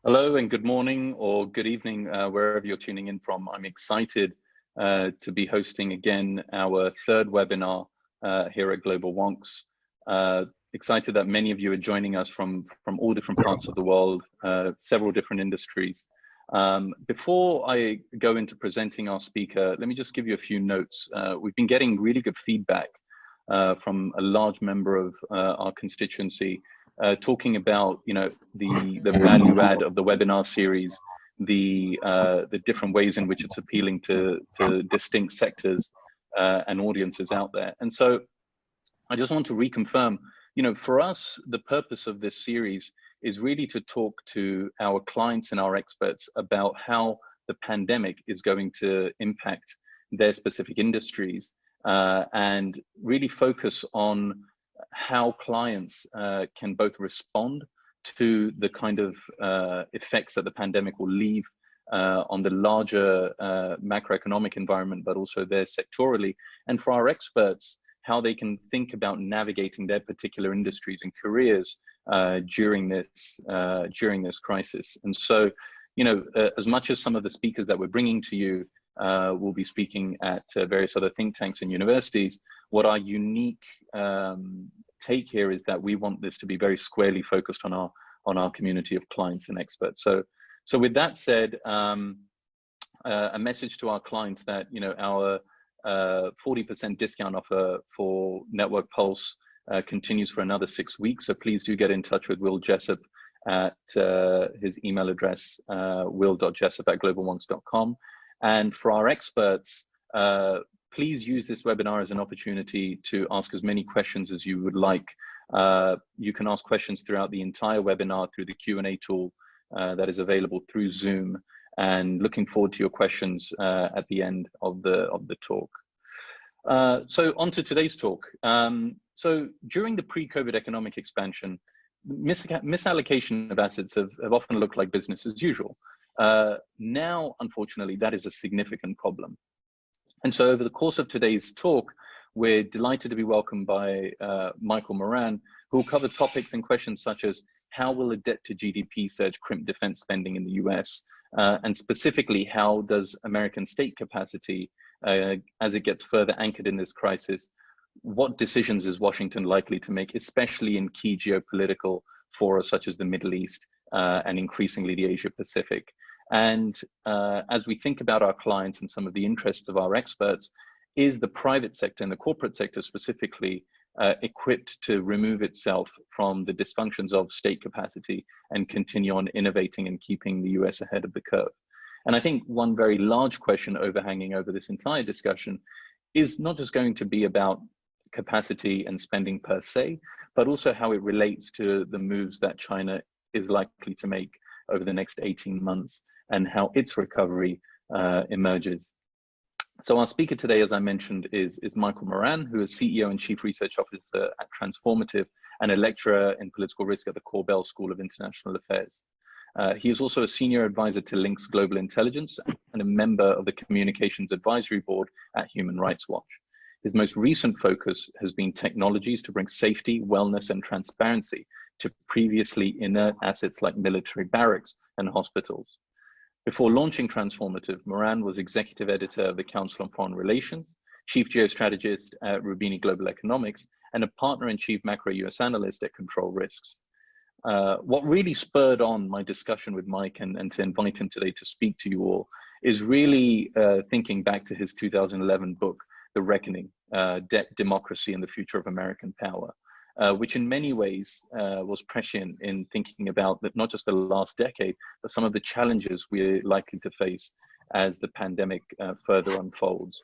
Hello and good morning or good evening, wherever you're tuning in from. I'm excited to be hosting again our third webinar here at GlobalWonks. Excited that many of you are joining us from all different parts of the world, several different industries. Before I go into presenting our speaker, let me just give you a few notes. We've been getting really good feedback from a large member of our constituency, talking about the value add of the webinar series, the different ways in which it's appealing to distinct sectors and audiences out there. And so I just want to reconfirm, for us, the purpose of this series is really to talk to our clients and our experts about how the pandemic is going to impact their specific industries, and really focus on how clients can both respond to the kind of effects that the pandemic will leave on the larger macroeconomic environment, but also there sectorally, and for our experts, how they can think about navigating their particular industries and careers during this crisis. And so, as much as some of the speakers that we're bringing to you will be speaking at various other think tanks and universities, what our unique take here is that we want this to be very squarely focused on our community of clients and experts. So with that said, a message to our clients that our 40% discount offer for Network Pulse continues for another 6 weeks. So please do get in touch with Will Jessup at his email address, will.jessup@globalwonks.com. And for our experts, please use this webinar as an opportunity to ask as many questions as you would like. You can ask questions throughout the entire webinar through the Q&A tool that is available through Zoom, and looking forward to your questions at the end of the talk. So on to today's talk. So during the pre-COVID economic expansion, misallocation of assets have often looked like business as usual. Now, unfortunately, that is a significant problem. And so over the course of today's talk, we're delighted to be welcomed by Michael Moran, who will cover topics and questions such as how will a debt to GDP surge crimp defense spending in the US? And specifically, how does American state capacity, as it gets further anchored in this crisis, what decisions is Washington likely to make, especially in key geopolitical fora such as the Middle East and increasingly the Asia Pacific? And as we think about our clients and some of the interests of our experts, is the private sector and the corporate sector specifically equipped to remove itself from the dysfunctions of state capacity and continue on innovating and keeping the US ahead of the curve? And I think one very large question overhanging over this entire discussion is not just going to be about capacity and spending per se, but also how it relates to the moves that China is likely to make over the next 18 months and how its recovery emerges. So our speaker today, as I mentioned, is Michael Moran, who is CEO and Chief Research Officer at Transformative and a lecturer in political risk at the Korbel School of International Affairs. He is also a senior advisor to Links Global Intelligence and a member of the Communications Advisory Board at Human Rights Watch. His most recent focus has been technologies to bring safety, wellness, and transparency to previously inert assets like military barracks and hospitals. Before launching Transformative, Moran was executive editor of the Council on Foreign Relations, chief geostrategist at Rubini Global Economics, and a partner and chief macro US analyst at Control Risks. What really spurred on my discussion with Mike and to invite him today to speak to you all is really thinking back to his 2011 book, The Reckoning, Debt, Democracy, and the Future of American Power, which in many ways was prescient in thinking about that not just the last decade, but some of the challenges we're likely to face as the pandemic further unfolds.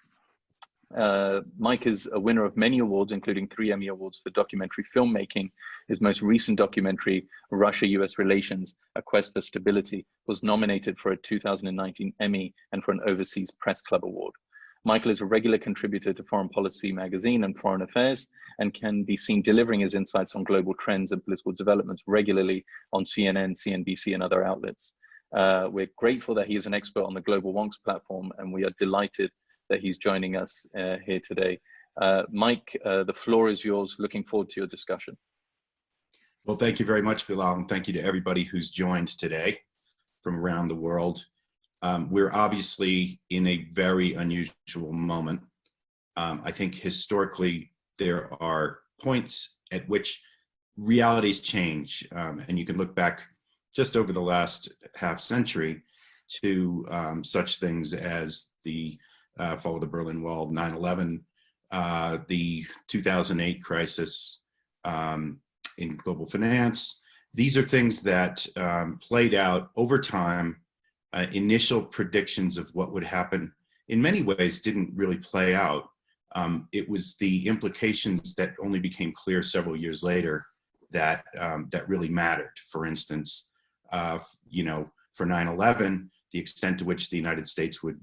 Mike is a winner of many awards, including 3 Emmy Awards for documentary filmmaking. His most recent documentary, Russia-US Relations, A Quest for Stability, was nominated for a 2019 Emmy and for an Overseas Press Club Award. Michael is a regular contributor to Foreign Policy magazine and Foreign Affairs, and can be seen delivering his insights on global trends and political developments regularly on CNN, CNBC, and other outlets. We're grateful that he is an expert on the GlobalWonks platform, and we are delighted that he's joining us here today. Mike, the floor is yours. Looking forward to your discussion. Well, thank you very much, Bilal, and thank you to everybody who's joined today. from around the world. We're obviously in a very unusual moment. I think historically there are points at which realities change, and you can look back just over the last half century to such things as the fall of the Berlin Wall, 9/11, the 2008 crisis in global finance. These are things that played out over time. Initial predictions of what would happen in many ways didn't really play out. It was the implications that only became clear several years later that that really mattered. For instance, for 9/11, the extent to which the United States would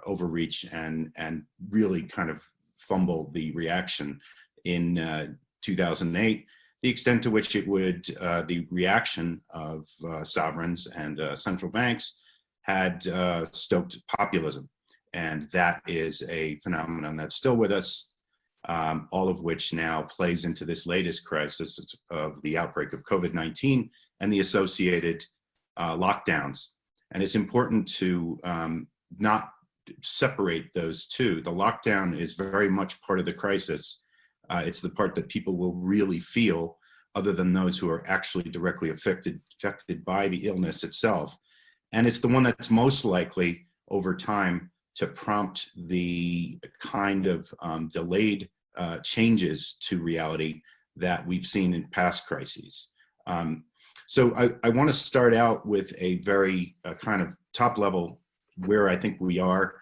overreach and really kind of fumble the reaction in 2008, the extent to which it would, the reaction of sovereigns and central banks had stoked populism. And that is a phenomenon that's still with us, all of which now plays into this latest crisis of the outbreak of COVID-19 and the associated lockdowns. And it's important to not separate those two. The lockdown is very much part of the crisis. It's the part that people will really feel, other than those who are actually directly affected by the illness itself. And it's the one that's most likely over time to prompt the kind of delayed changes to reality that we've seen in past crises. So I want to start out with a very kind of top level where I think we are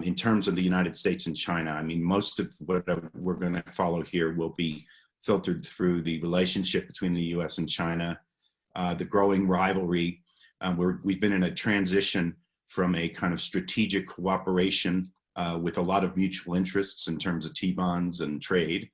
in terms of the United States and China. I mean, most of what we're going to follow here will be filtered through the relationship between the US and China, the growing rivalry. We've been in a transition from a kind of strategic cooperation with a lot of mutual interests in terms of T-bonds and trade,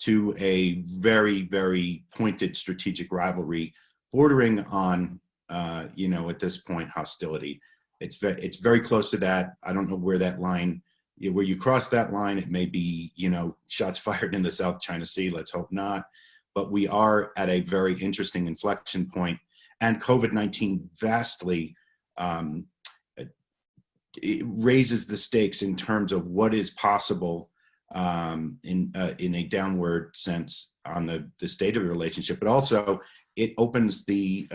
to a very, very pointed strategic rivalry bordering on, at this point, hostility. It's very close to that. I don't know where that line, where you cross that line, it may be, shots fired in the South China Sea, let's hope not. But we are at a very interesting inflection point, and COVID-19 vastly it raises the stakes in terms of what is possible in a downward sense on the state of the relationship, but also it opens the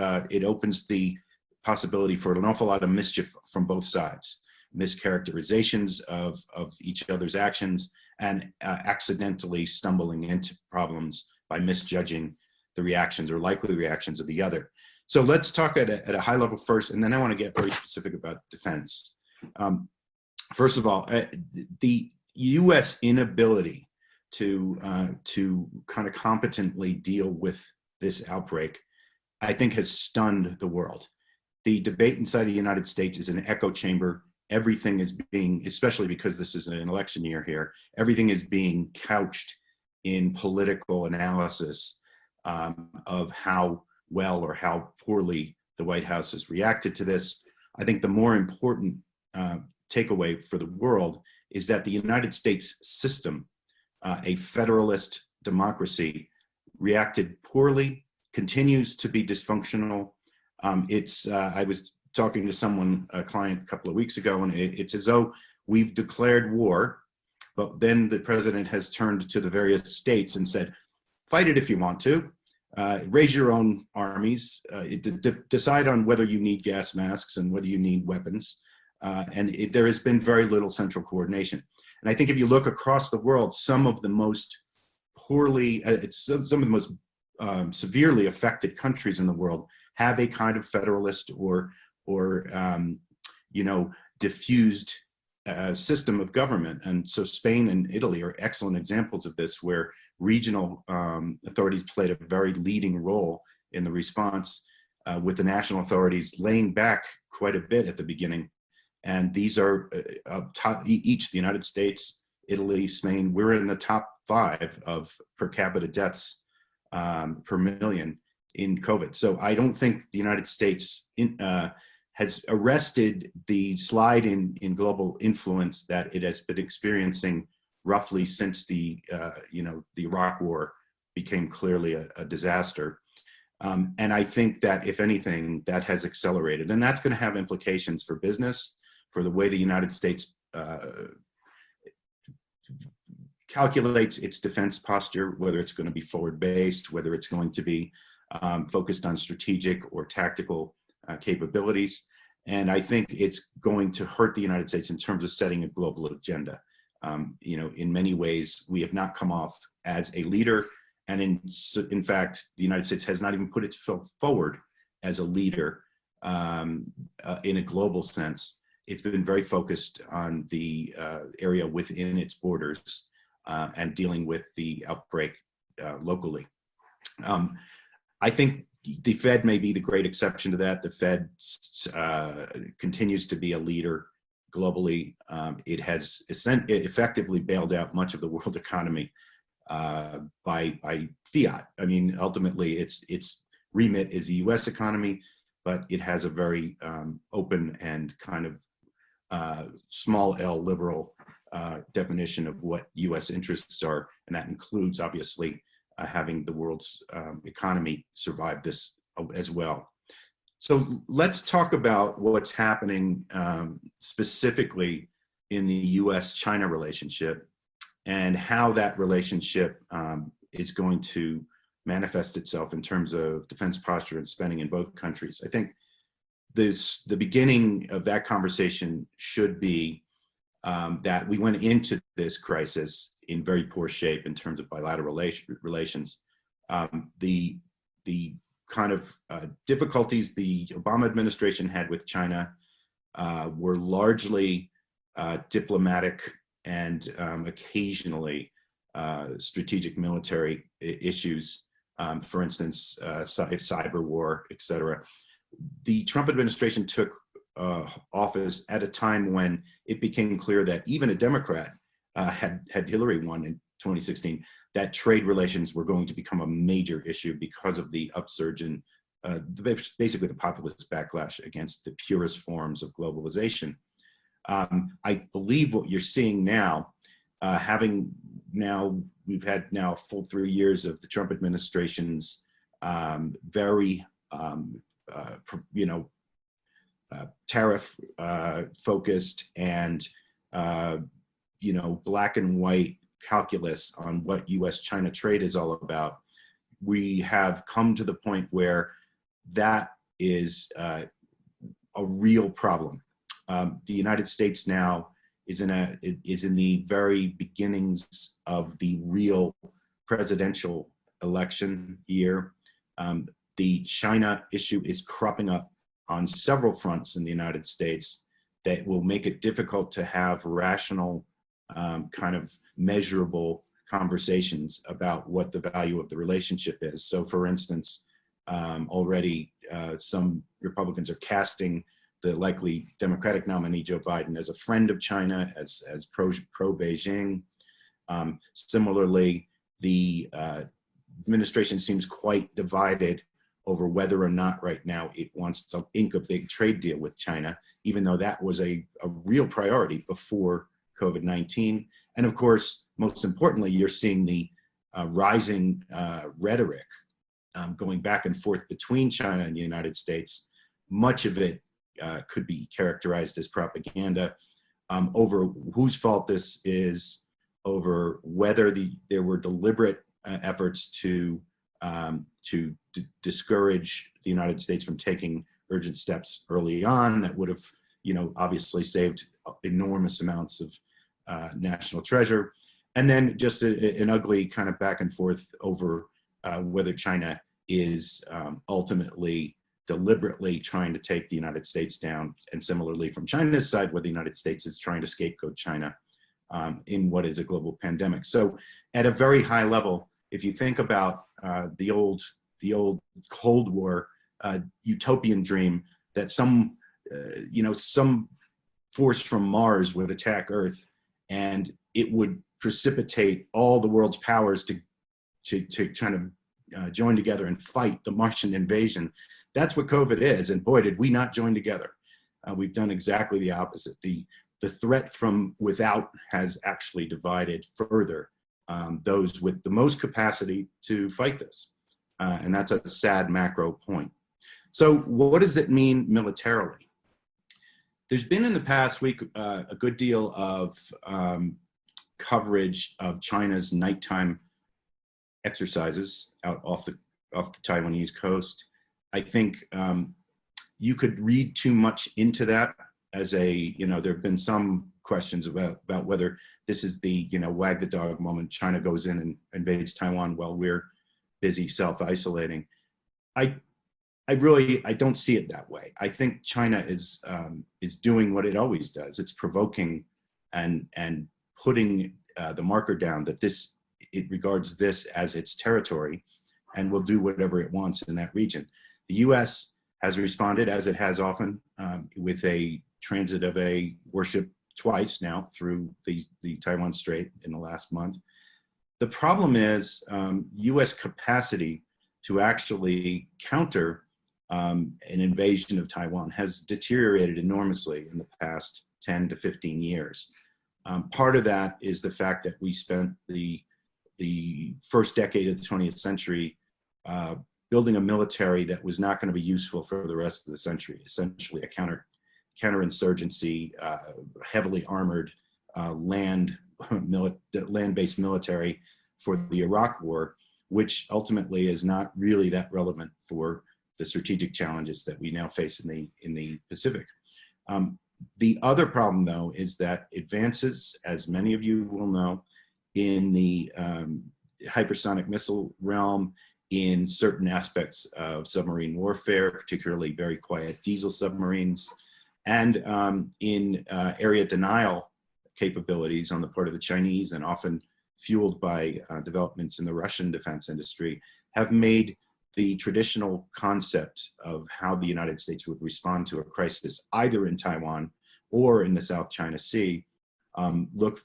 possibility for an awful lot of mischief from both sides, mischaracterizations of each other's actions, and accidentally stumbling into problems by misjudging the reactions or likely reactions of the other. So let's talk at a high level first, and then I want to get very specific about defense. First of all, the U.S. inability to kind of competently deal with this outbreak, I think, has stunned the world. The debate inside the United States is an echo chamber. Everything is being, especially because this is an election year here, everything is being couched in political analysis of how well or how poorly the White House has reacted to this. I think the more important takeaway for the world is that the United States system, a federalist democracy, reacted poorly, continues to be dysfunctional. I was talking to someone, a client, a couple of weeks ago, and it's as though we've declared war, but then the president has turned to the various states and said, fight it if you want to, raise your own armies, decide on whether you need gas masks and whether you need weapons. There has been very little central coordination. And I think if you look across the world, some of the most severely affected countries in the world have a kind of federalist or diffused system of government. And so Spain and Italy are excellent examples of this, where regional authorities played a very leading role in the response, with the national authorities laying back quite a bit at the beginning. And these are each, the United States, Italy, Spain, we're in the top 5 of per capita deaths per million in COVID. So I don't think the United States has arrested the slide in global influence that it has been experiencing roughly since the Iraq War became clearly a disaster. And I think that, if anything, that has accelerated. And that's going to have implications for business, for the way the United States calculates its defense posture, whether it's going to be forward-based, whether it's going to be focused on strategic or tactical capabilities. And I think it's going to hurt the United States in terms of setting a global agenda. In many ways, we have not come off as a leader. And in fact, the United States has not even put itself forward as a leader in a global sense. It's been very focused on the area within its borders and dealing with the outbreak locally. I think the Fed may be the great exception to that. The Fed continues to be a leader globally. It has effectively bailed out much of the world economy by fiat. I mean, ultimately, its remit is the U.S. economy, but it has a very open and kind of small L liberal definition of what U.S. interests are, and that includes, obviously, having the world's economy survive this as well. So let's talk about what's happening specifically in the U.S.-China relationship and how that relationship is going to manifest itself in terms of defense posture and spending in both countries. I think the beginning of that conversation should be that we went into this crisis in very poor shape in terms of bilateral relations. The kind of difficulties the Obama administration had with China were largely diplomatic and occasionally strategic military issues, for instance, cyber war, et cetera. The Trump administration took office at a time when it became clear that even a Democrat, had Hillary won in 2016, that trade relations were going to become a major issue because of the upsurge in basically the populist backlash against the purest forms of globalization. I believe what you're seeing now, we've had now a full 3 years of the Trump administration's very, tariff focused and, black and white calculus on what US-China trade is all about. We have come to the point where that is a real problem. The United States now is in the very beginnings of the real presidential election year. The China issue is cropping up on several fronts in the United States that will make it difficult to have rational, kind of measurable conversations about what the value of the relationship is. So, for instance, already some Republicans are casting the likely Democratic nominee, Joe Biden, as a friend of China, as pro-Beijing. Similarly, the administration seems quite divided over whether or not right now it wants to ink a big trade deal with China, even though that was a real priority before COVID-19. And of course, most importantly, you're seeing the rising rhetoric going back and forth between China and the United States. Much of it could be characterized as propaganda over whose fault this is, over whether there were deliberate efforts to discourage the United States from taking urgent steps early on that would have, obviously saved enormous amounts of national treasure. And then just an ugly kind of back and forth over whether China is ultimately deliberately trying to take the United States down, and similarly from China's side, where the United States is trying to scapegoat China in what is a global pandemic. So at a very high level, if you think about the old Cold War utopian dream that some force from Mars would attack Earth and it would precipitate all the world's powers to kind of join together and fight the Martian invasion. That's what COVID is. And boy, did we not join together. We've done exactly the opposite. The threat from without has actually divided further those with the most capacity to fight this. and that's a sad macro point. So what does it mean militarily? There's been in the past week a good deal of coverage of China's nighttime exercises out off the Taiwanese coast. I think you could read too much into that as a, there have been some questions about whether this is the, wag the dog moment. China goes in and invades Taiwan while we're busy self-isolating. I don't see it that way. I think China is doing what it always does. It's provoking and putting the marker down that it regards this as its territory and will do whatever it wants in that region. The U.S. has responded, as it has often, with a transit of a warship twice now through the Taiwan Strait in the last month. The problem is U.S. capacity to actually counter an invasion of Taiwan has deteriorated enormously in the past 10 to 15 years. Part of that is the fact that we spent the first decade of the 20th century building a military that was not going to be useful for the rest of the century, essentially a counterinsurgency, heavily armored land-based military for the Iraq War, which ultimately is not really that relevant for the strategic challenges that we now face in the Pacific. The other problem, though, is that advances, as many of you will know, in the hypersonic missile realm, in certain aspects of submarine warfare, particularly very quiet diesel submarines, and in area denial capabilities on the part of the Chinese, and often fueled by developments in the Russian defense industry, have made the traditional concept of how the United States would respond to a crisis, either in Taiwan or in the South China Sea, look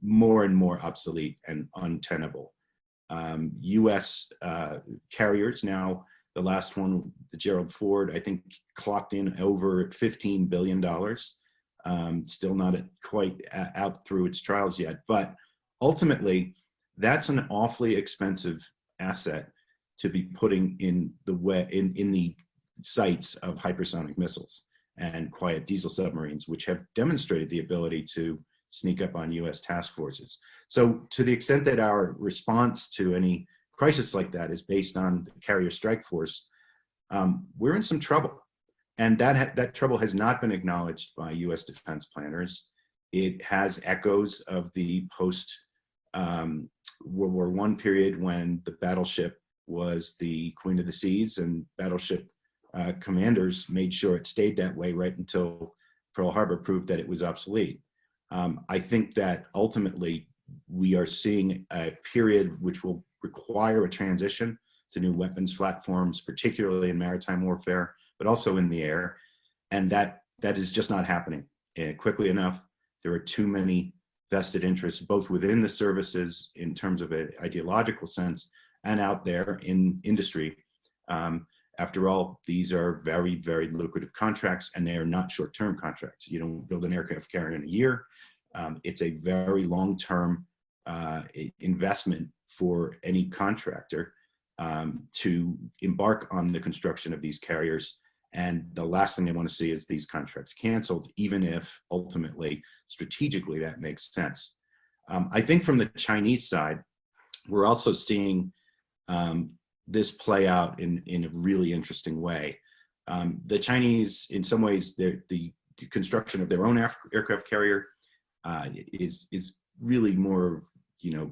more and more obsolete and untenable. U.S. carriers now, the last one, the Gerald Ford, I think clocked in over $15 billion. Still not quite out through its trials yet, but ultimately that's an awfully expensive asset to be putting in the sights of hypersonic missiles and quiet diesel submarines, which have demonstrated the ability to sneak up on U.S. task forces. So to the extent that our response to any crisis like that is based on the carrier strike force, we're in some trouble. And that trouble has not been acknowledged by U.S. defense planners. It has echoes of the post-World War I period when the battleship was the queen of the seas, and battleship commanders made sure it stayed that way right until Pearl Harbor proved that it was obsolete. I think that ultimately we are seeing a period which will require a transition to new weapons platforms, particularly in maritime warfare, but also in the air. And that is just not happening quickly enough. There are too many vested interests, both within the services in terms of an ideological sense and out there in industry. After all, these are very, very lucrative contracts, and they are not short-term contracts. You don't build an aircraft carrier in a year. It's a very long-term investment for any contractor to embark on the construction of these carriers. And the last thing they want to see is these contracts canceled, even if ultimately, strategically, that makes sense. I think from the Chinese side, we're also seeing this play out in a really interesting way. The Chinese, in some ways, the construction of their own aircraft carrier is really more of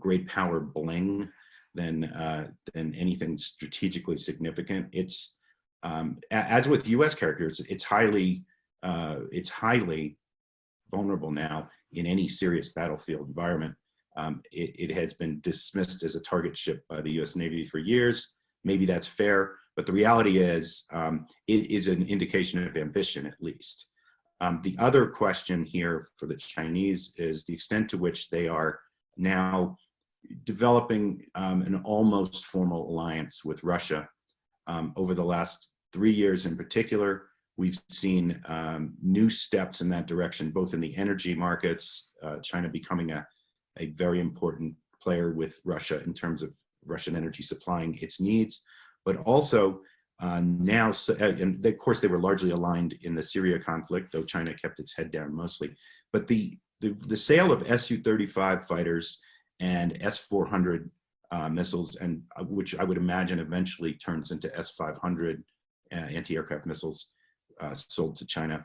great power bling than anything strategically significant. It's as with U.S. carriers, it's highly vulnerable now in any serious battlefield environment. It has been dismissed as a target ship by the U.S. Navy for years. Maybe that's fair, but the reality is it is an indication of ambition, at least. The other question here for the Chinese is the extent to which they are now developing an almost formal alliance with Russia. Over the last 3 years in particular, we've seen new steps in that direction, both in the energy markets, China becoming a very important player with Russia in terms of Russian energy supplying its needs, but also now, and of course they were largely aligned in the Syria conflict, though China kept its head down mostly. But the sale of Su-35 fighters and S-400 missiles, and which I would imagine eventually turns into S-500 anti-aircraft missiles sold to China,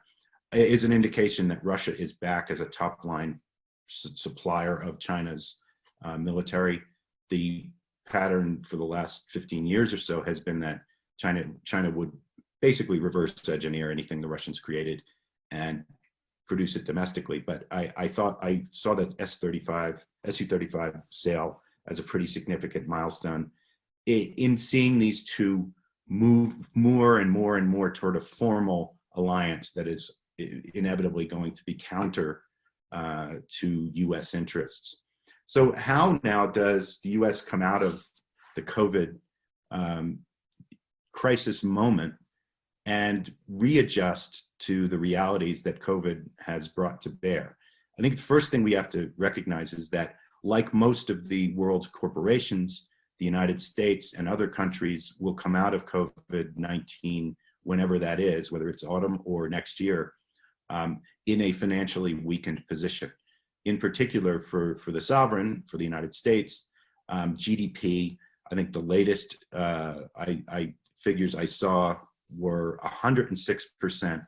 is an indication that Russia is back as a top-line supplier of China's military. The pattern for the last 15 years or so has been that China would basically reverse engineer anything the Russians created and produce it domestically. But I thought I saw that Su-35 sale as a pretty significant milestone in seeing these two move more and more and more toward a formal alliance that is inevitably going to be counter to US interests. So how now does the US come out of the COVID crisis moment and readjust to the realities that COVID has brought to bear? I think the first thing we have to recognize is that, like most of the world's corporations, the United States and other countries will come out of COVID-19, whenever that is, whether it's autumn or next year, in a financially weakened position. In particular, for the sovereign, for the United States, GDP, I think the latest figures I saw were 106%,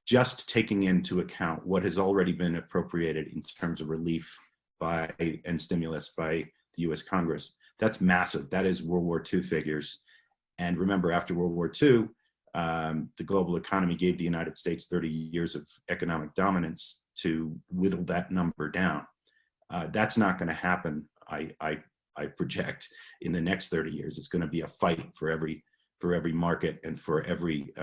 just taking into account what has already been appropriated in terms of relief and stimulus by the US Congress. That's massive. That is World War II figures. And remember, after World War II, the global economy gave the United States 30 years of economic dominance to whittle that number down. That's not going to happen, I project, in the next 30 years. It's going to be a fight for every market and for every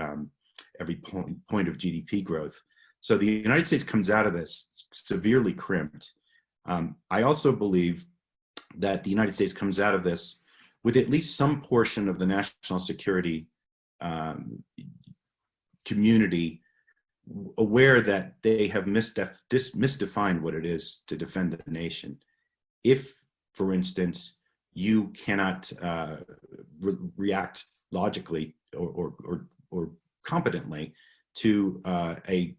point of GDP growth. So the United States comes out of this severely crimped. I also believe that the United States comes out of this with at least some portion of the national security community aware that they have misdefined what it is to defend the nation. If, for instance, you cannot react logically or competently to a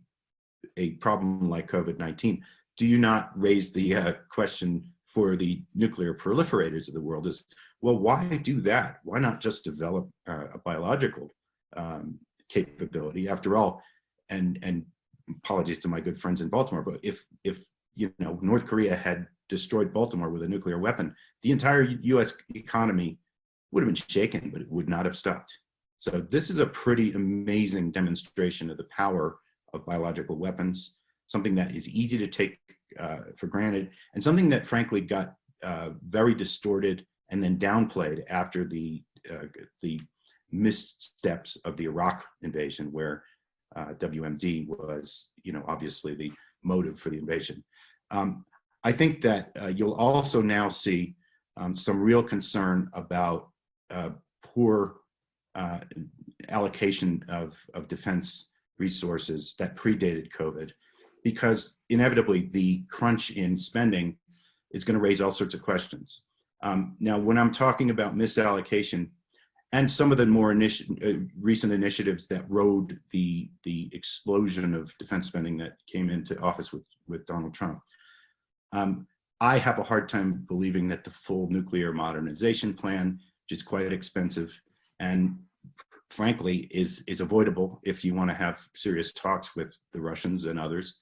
problem like COVID-19, do you not raise the question for the nuclear proliferators of the world is, well, why do that? Why not just develop a biological capability? After all, and apologies to my good friends in Baltimore, but if North Korea had destroyed Baltimore with a nuclear weapon, the entire US economy would have been shaken, but it would not have stopped. So this is a pretty amazing demonstration of the power of biological weapons, something that is easy to take for granted, and something that frankly got very distorted and then downplayed after the missteps of the Iraq invasion, where WMD was, obviously the motive for the invasion. I think that you'll also now see some real concern about poor allocation of defense resources that predated COVID, because inevitably the crunch in spending is going to raise all sorts of questions. Now, when I'm talking about misallocation and some of the more recent initiatives that rode the explosion of defense spending that came into office with Donald Trump, I have a hard time believing that the full nuclear modernization plan, which is quite expensive and frankly is avoidable if you want to have serious talks with the Russians and others,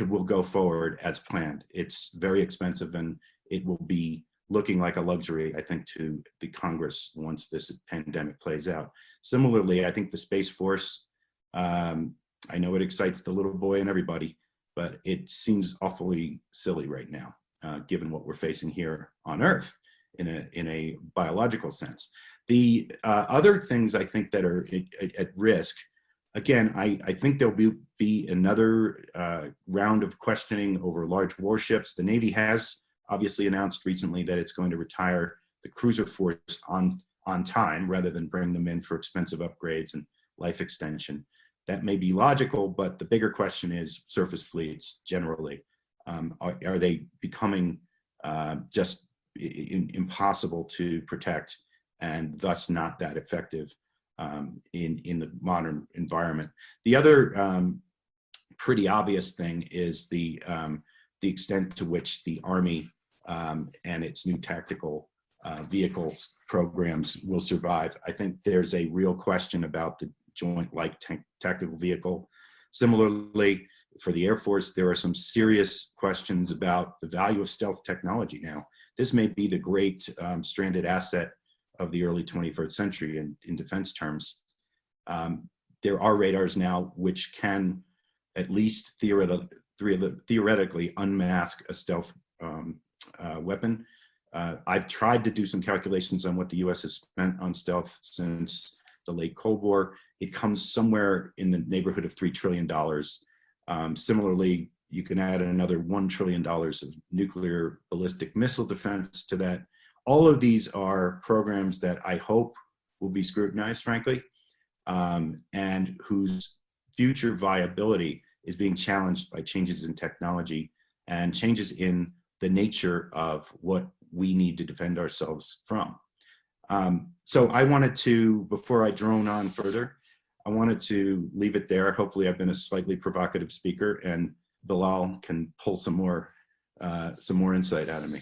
will go forward as planned. It's very expensive, and it will be looking like a luxury, I think, to the Congress once this pandemic plays out. Similarly, I think the Space Force, I know it excites the little boy and everybody, but it seems awfully silly right now, given what we're facing here on Earth in a biological sense. The other things I think that are at risk, again, I think there'll be another round of questioning over large warships. The Navy has obviously announced recently that it's going to retire the cruiser force on time rather than bring them in for expensive upgrades and life extension. That may be logical, but the bigger question is surface fleets generally. Are they becoming just impossible to protect and thus not that effective in the modern environment. The other pretty obvious thing is the extent to which the Army and its new tactical vehicles programs will survive. I think there's a real question about the Joint Light Tactical Vehicle. Similarly, for the Air Force, there are some serious questions about the value of stealth technology now. This may be the great stranded asset of the early 21st century in defense terms. There are radars now which can at least theoretically unmask a stealth weapon. I've tried to do some calculations on what the US has spent on stealth since the late Cold War. It comes somewhere in the neighborhood of $3 trillion. Similarly, you can add another $1 trillion of nuclear ballistic missile defense to that. All of these are programs that I hope will be scrutinized, frankly, and whose future viability is being challenged by changes in technology and changes in the nature of what we need to defend ourselves from. So I wanted to, before I drone on further, I wanted to leave it there. Hopefully I've been a slightly provocative speaker and Bilal can pull some more insight out of me.